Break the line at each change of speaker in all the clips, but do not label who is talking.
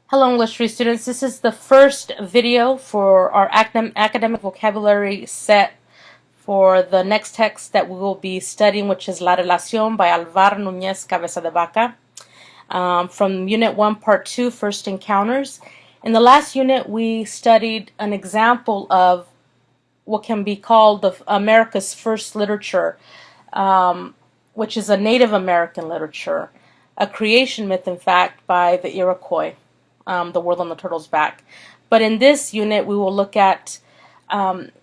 Hello English 3 students, this is the first video for our academic vocabulary set for the next text that we will be studying, which is La Relación by Alvar Núñez Cabeza de Vaca from Unit 1, Part 2, First Encounters. In the last unit, we studied an example of what can be called America's first literature, which is a Native American literature, a creation myth, in fact, by the Iroquois. The World on the Turtle's Back. But in this unit, we will look at one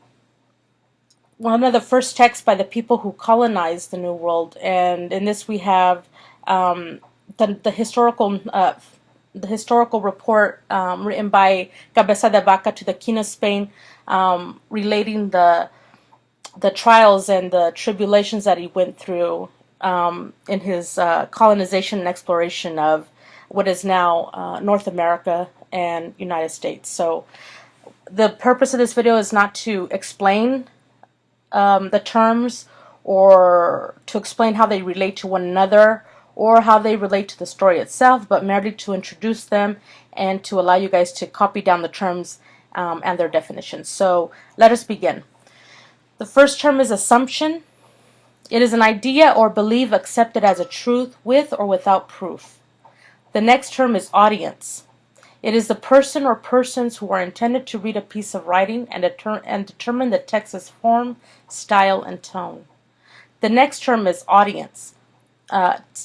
of the first texts by the people who colonized the New World. And in this, we have the historical report written by Cabeza de Vaca to the King of Spain, relating the trials and the tribulations that he went through in his colonization and exploration of what is now North America and United States. So the purpose of this video is not to explain the terms or to explain how they relate to one another or how they relate to the story itself, but merely to introduce them and to allow you guys to copy down the terms and their definitions. So let us begin. The first term is assumption. It is an idea or belief accepted as a truth with or without proof. The next term is audience. It is the person or persons who are intended to read a piece of writing and determine the text's form, style, and tone. The next term is audience.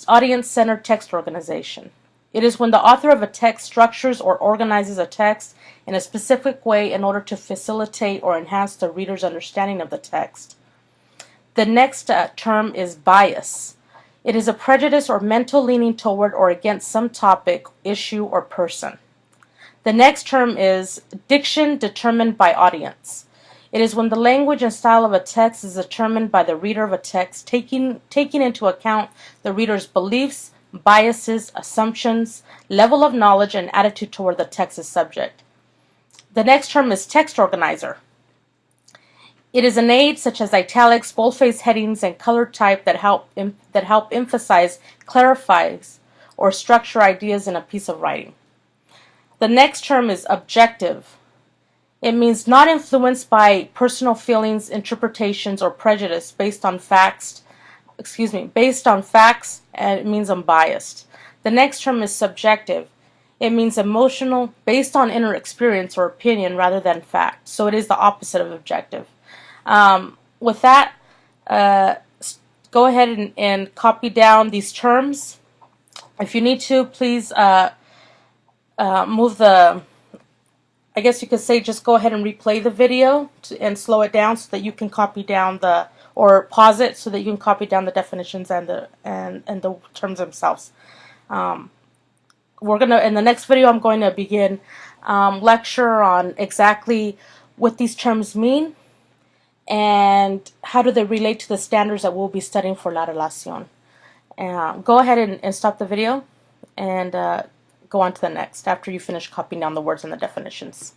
Audience-centered text organization. It is when the author of a text structures or organizes a text in a specific way in order to facilitate or enhance the reader's understanding of the text. The next term is bias. It is a prejudice or mental leaning toward or against some topic, issue, or person. The next term is diction determined by audience. It is when the language and style of a text is determined by the reader of a text, taking into account the reader's beliefs, biases, assumptions, level of knowledge, and attitude toward the text's subject. The next term is text organizer. It is an aid such as italics, boldface headings, and color type that help emphasize, clarifies, or structure ideas in a piece of writing. The next term is objective. It means not influenced by personal feelings, interpretations, or prejudice based on facts, and it means unbiased. The next term is subjective. It means emotional, based on inner experience or opinion rather than fact. So it is the opposite of objective. With that, go ahead and copy down these terms. If you need to, please move the, I guess you could say just go ahead and replay the video and slow it down so that you can copy down or pause it so that you can copy down the definitions and the terms themselves. In the next video, I'm going to begin lecture on exactly what these terms mean and how do they relate to the standards that we'll be studying for La Relación. Go ahead and stop the video and go on to the next after you finish copying down the words and the definitions.